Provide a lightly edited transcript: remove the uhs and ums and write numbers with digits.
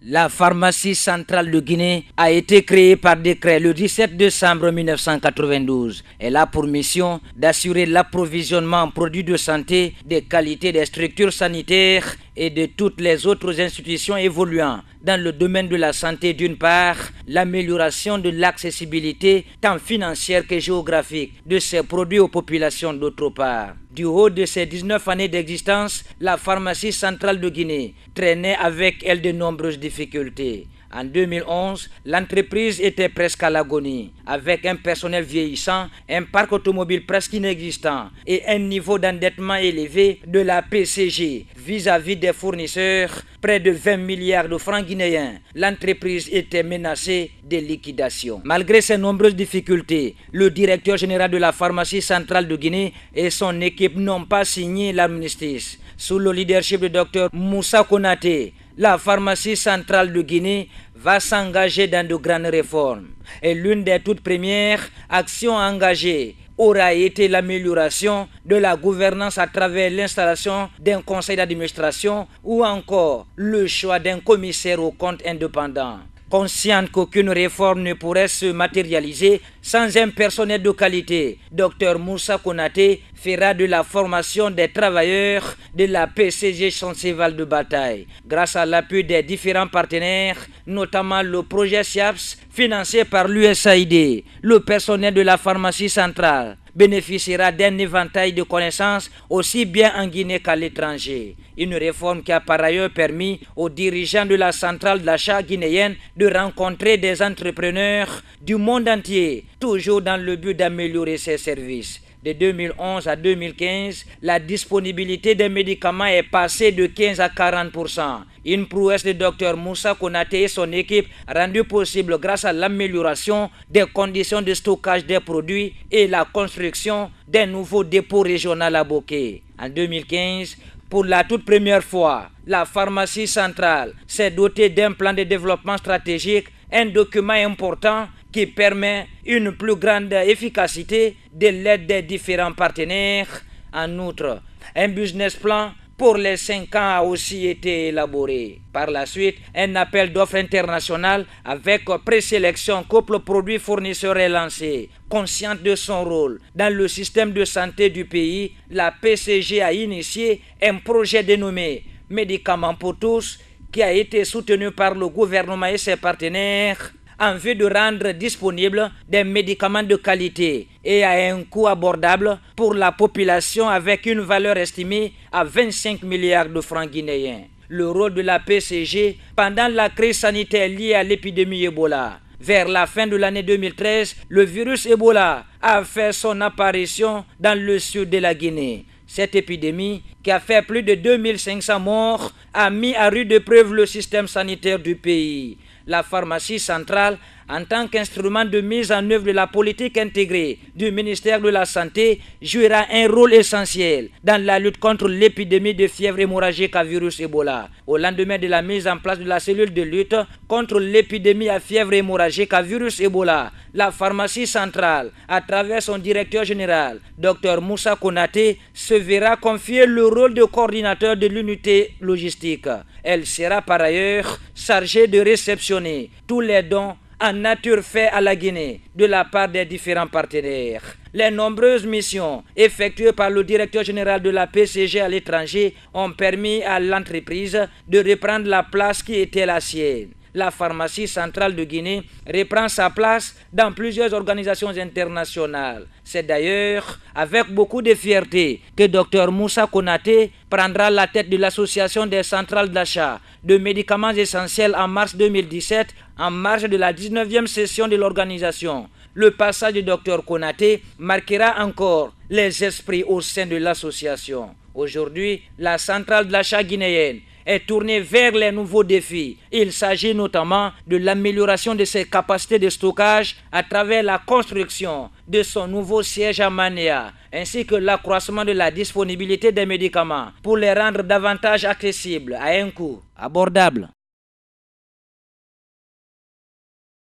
La pharmacie centrale de Guinée a été créée par décret le 17 décembre 1992. Elle a pour mission d'assurer l'approvisionnement en produits de santé, de qualité des structures sanitaires et de toutes les autres institutions évoluant dans le domaine de la santé d'une part, l'amélioration de l'accessibilité tant financière que géographique de ces produits aux populations d'autre part. Du haut de ses 19 années d'existence, la pharmacie centrale de Guinée traînait avec elle de nombreuses difficultés. En 2011, l'entreprise était presque à l'agonie, avec un personnel vieillissant, un parc automobile presque inexistant et un niveau d'endettement élevé de la PCG vis-à-vis des fournisseurs, près de 20 milliards de francs guinéens. L'entreprise était menacée de liquidation. Malgré ces nombreuses difficultés, le directeur général de la pharmacie centrale de Guinée et son équipe n'ont pas signé l'armistice. Sous le leadership du Dr Moussa Konaté, la pharmacie centrale de Guinée va s'engager dans de grandes réformes. Et l'une des toutes premières actions engagées aura été l'amélioration de la gouvernance à travers l'installation d'un conseil d'administration ou encore le choix d'un commissaire aux comptes indépendant. Consciente qu'aucune réforme ne pourrait se matérialiser sans un personnel de qualité, Dr Moussa Konaté fera de la formation des travailleurs de la PCG son cheval de bataille. Grâce à l'appui des différents partenaires, notamment le projet SIAPS financé par l'USAID, le personnel de la pharmacie centrale bénéficiera d'un éventail de connaissances aussi bien en Guinée qu'à l'étranger. Une réforme qui a par ailleurs permis aux dirigeants de la centrale d'achat guinéenne de rencontrer des entrepreneurs du monde entier, toujours dans le but d'améliorer ses services. De 2011 à 2015, la disponibilité des médicaments est passée de 15 à 40%. Une prouesse de Dr Moussa Konaté et son équipe rendue possible grâce à l'amélioration des conditions de stockage des produits et la construction d'un nouveau dépôt régional à Boké. En 2015, pour la toute première fois, la pharmacie centrale s'est dotée d'un plan de développement stratégique, un document important qui permet une plus grande efficacité de l'aide des différents partenaires. En outre, un business plan pour les 5 ans a aussi été élaboré. Par la suite, un appel d'offres international avec présélection couple produits fournisseurs est lancé. Consciente de son rôle dans le système de santé du pays, la PCG a initié un projet dénommé Médicaments pour tous qui a été soutenu par le gouvernement et ses partenaires en vue de rendre disponibles des médicaments de qualité et à un coût abordable pour la population avec une valeur estimée à 25 milliards de francs guinéens. Le rôle de la PCG pendant la crise sanitaire liée à l'épidémie Ebola. Vers la fin de l'année 2013, le virus Ebola a fait son apparition dans le sud de la Guinée. Cette épidémie, qui a fait plus de 2500 morts, a mis à rude épreuve le système sanitaire du pays. La pharmacie centrale, en tant qu'instrument de mise en œuvre de la politique intégrée du ministère de la Santé, jouera un rôle essentiel dans la lutte contre l'épidémie de fièvre hémorragique à virus Ebola. Au lendemain de la mise en place de la cellule de lutte contre l'épidémie à fièvre hémorragique à virus Ebola, la pharmacie centrale, à travers son directeur général, Dr Moussa Konaté, se verra confier le rôle de coordinateur de l'unité logistique. Elle sera par ailleurs chargée de réceptionner tous les dons en nature faits à la Guinée de la part des différents partenaires. Les nombreuses missions effectuées par le directeur général de la PCG à l'étranger ont permis à l'entreprise de reprendre la place qui était la sienne. La pharmacie centrale de Guinée reprend sa place dans plusieurs organisations internationales. C'est d'ailleurs avec beaucoup de fierté que Dr Moussa Konaté prendra la tête de l'association des centrales d'achat de médicaments essentiels en mars 2017, en marge de la 19e session de l'organisation. Le passage de Dr Konaté marquera encore les esprits au sein de l'association. Aujourd'hui, la centrale d'achat guinéenne est tournée vers les nouveaux défis. Il s'agit notamment de l'amélioration de ses capacités de stockage à travers la construction de son nouveau siège à Manéa, ainsi que l'accroissement de la disponibilité des médicaments pour les rendre davantage accessibles à un coût abordable.